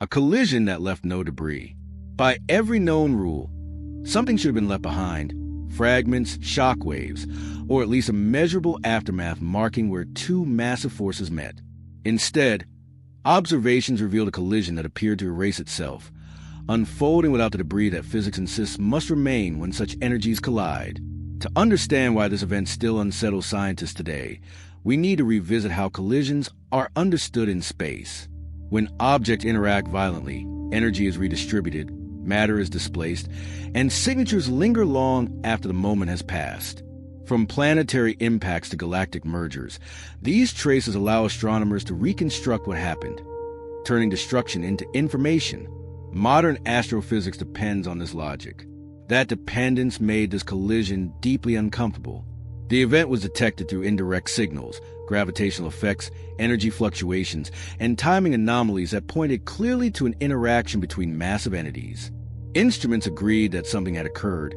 A collision that left no debris. By every known rule, something should have been left behind. Fragments, shock waves, or at least a measurable aftermath marking where two massive forces met. Instead, observations revealed a collision that appeared to erase itself, unfolding without the debris that physics insists must remain when such energies collide. To understand why this event still unsettles scientists today, we need to revisit how collisions are understood in space. When objects interact violently, energy is redistributed, matter is displaced, and signatures linger long after the moment has passed. From planetary impacts to galactic mergers, these traces allow astronomers to reconstruct what happened, turning destruction into information. Modern astrophysics depends on this logic. That dependence made this collision deeply uncomfortable. The event was detected through indirect signals, gravitational effects, energy fluctuations, and timing anomalies that pointed clearly to an interaction between massive entities. Instruments agreed that something had occurred,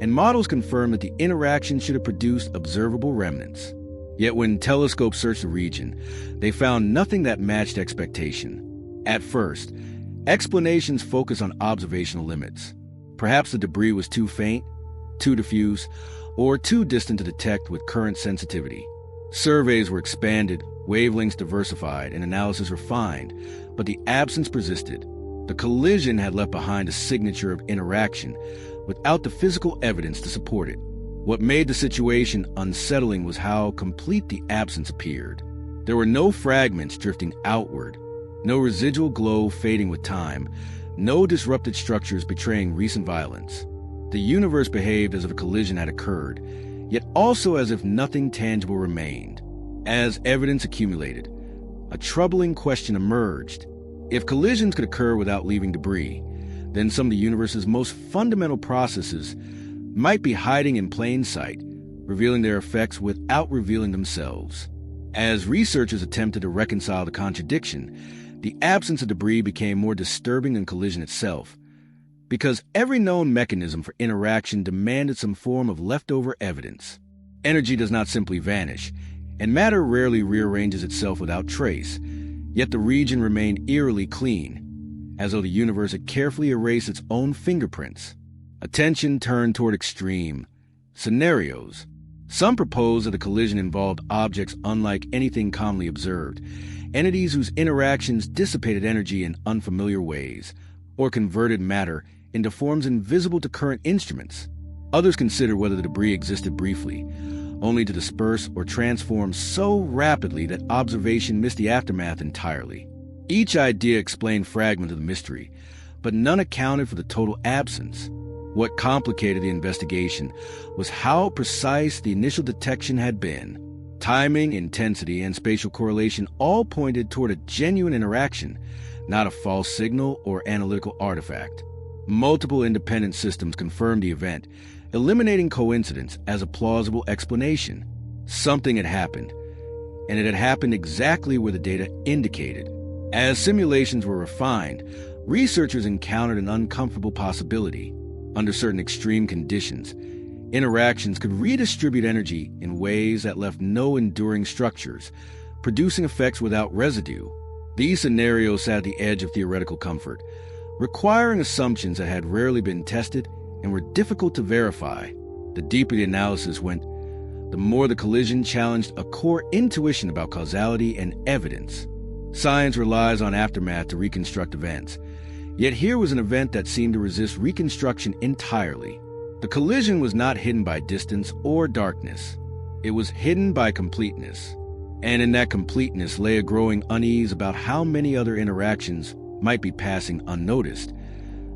and models confirmed that the interaction should have produced observable remnants. Yet when telescopes searched the region, they found nothing that matched expectation. At first, explanations focused on observational limits. Perhaps the debris was too faint, too diffuse, or too distant to detect with current sensitivity. Surveys were expanded, wavelengths diversified, and analysis refined, but the absence persisted. The collision had left behind a signature of interaction, without the physical evidence to support it. What made the situation unsettling was how complete the absence appeared. There were no fragments drifting outward, no residual glow fading with time, no disrupted structures betraying recent violence. The universe behaved as if a collision had occurred, yet also as if nothing tangible remained. As evidence accumulated, a troubling question emerged. If collisions could occur without leaving debris, then some of the universe's most fundamental processes might be hiding in plain sight, revealing their effects without revealing themselves. As researchers attempted to reconcile the contradiction, the absence of debris became more disturbing than collision itself, because every known mechanism for interaction demanded some form of leftover evidence. Energy does not simply vanish, and matter rarely rearranges itself without trace, yet the region remained eerily clean, as though the universe had carefully erased its own fingerprints. Attention turned toward extreme scenarios. Some proposed that the collision involved objects unlike anything commonly observed, entities whose interactions dissipated energy in unfamiliar ways, or converted matter into forms invisible to current instruments. Others considered whether the debris existed briefly, only to disperse or transform so rapidly that observation missed the aftermath entirely. Each idea explained fragments of the mystery, but none accounted for the total absence. What complicated the investigation was how precise the initial detection had been. Timing, intensity, and spatial correlation all pointed toward a genuine interaction, not a false signal or analytical artifact. Multiple independent systems confirmed the event, eliminating coincidence as a plausible explanation. Something had happened, and it had happened exactly where the data indicated. As simulations were refined, researchers encountered an uncomfortable possibility. Under certain extreme conditions, interactions could redistribute energy in ways that left no enduring structures, producing effects without residue. These scenarios sat at the edge of theoretical comfort, requiring assumptions that had rarely been tested and were difficult to verify. The deeper the analysis went, the more the collision challenged a core intuition about causality and evidence. Science relies on aftermath to reconstruct events, yet here was an event that seemed to resist reconstruction entirely. The collision was not hidden by distance or darkness. It was hidden by completeness. And in that completeness lay a growing unease about how many other interactions might be passing unnoticed,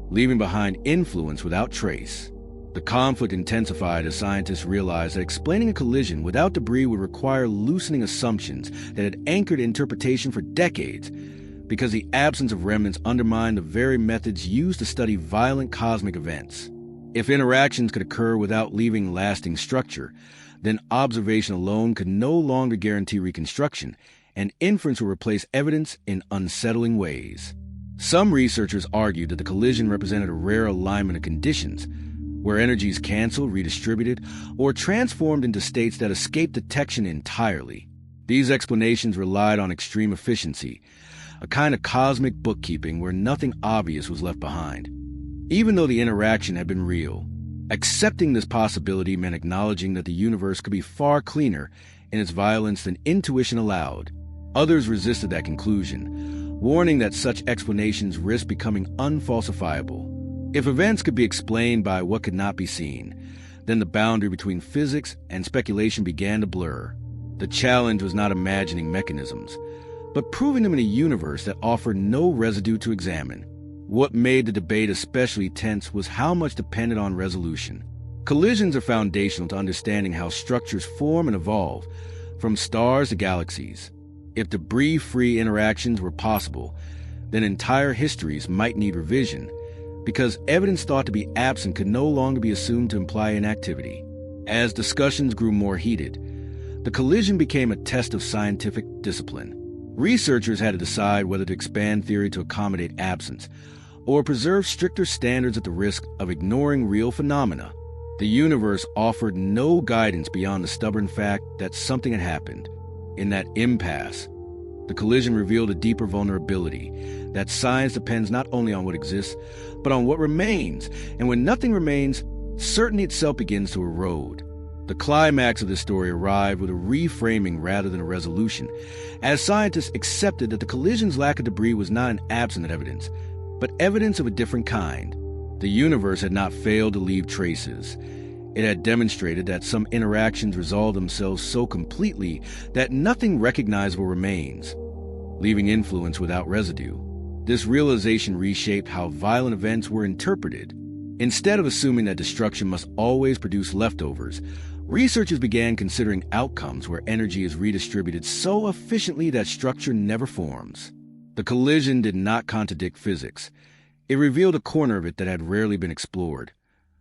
leaving behind influence without trace. The conflict intensified as scientists realized that explaining a collision without debris would require loosening assumptions that had anchored interpretation for decades, because the absence of remnants undermined the very methods used to study violent cosmic events. If interactions could occur without leaving lasting structure, then observation alone could no longer guarantee reconstruction, and inference would replace evidence in unsettling ways. Some researchers argued that the collision represented a rare alignment of conditions, where energy is canceled, redistributed, or transformed into states that escape detection entirely. These explanations relied on extreme efficiency, a kind of cosmic bookkeeping where nothing obvious was left behind. Even though the interaction had been real, accepting this possibility meant acknowledging that the universe could be far cleaner in its violence than intuition allowed. Others resisted that conclusion, warning that such explanations risked becoming unfalsifiable. If events could be explained by what could not be seen, then the boundary between physics and speculation began to blur. The challenge was not imagining mechanisms, but proving them in a universe that offered no residue to examine. What made the debate especially tense was how much depended on resolution. Collisions are foundational to understanding how structures form and evolve, from stars to galaxies. If debris-free interactions were possible, then entire histories might need revision, because evidence thought to be absent could no longer be assumed to imply inactivity. As discussions grew more heated, the collision became a test of scientific discipline. Researchers had to decide whether to expand theory to accommodate absence, or preserve stricter standards at the risk of ignoring real phenomena. The universe offered no guidance beyond the stubborn fact that something had happened. In that impasse, the collision revealed a deeper vulnerability, that science depends not only on what exists, but on what remains, and when nothing remains, certainty itself begins to erode. The climax of this story arrived with a reframing rather than a resolution, as scientists accepted that the collision's lack of debris was not an absence of evidence, but evidence of a different kind. The universe had not failed to leave traces. It had demonstrated that some interactions resolve themselves so completely that nothing recognizable remains, leaving influence without residue. This realization reshaped how violent events were interpreted. Instead of assuming that destruction must always produce leftovers, researchers began considering outcomes where energy is redistributed so efficiently that structure never forms. The collision did not contradict physics. It revealed a corner of it that had rarely been explored,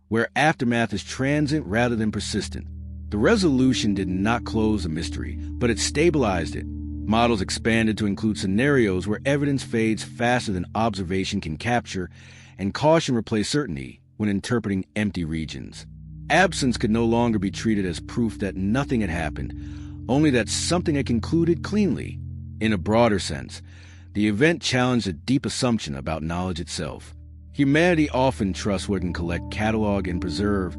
where aftermath is transient rather than persistent. The resolution did not close the mystery, but it stabilized it. Models expanded to include scenarios where evidence fades faster than observation can capture, and caution replaced certainty when interpreting empty regions. Absence could no longer be treated as proof that nothing had happened, only that something had concluded cleanly. In a broader sense, the event challenged a deep assumption about knowledge itself. Humanity often trusts what it can collect, catalog, and preserve,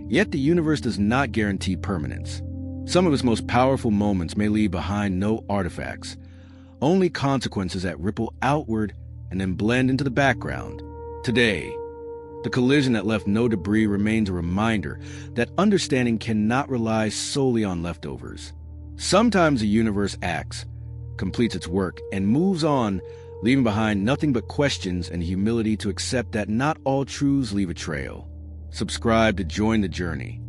yet the universe does not guarantee permanence. Some of its most powerful moments may leave behind no artifacts, only consequences that ripple outward and then blend into the background. Today, the collision that left no debris remains a reminder that understanding cannot rely solely on leftovers. Sometimes the universe acts, completes its work, and moves on, leaving behind nothing but questions and humility to accept that not all truths leave a trail. Subscribe to join the journey.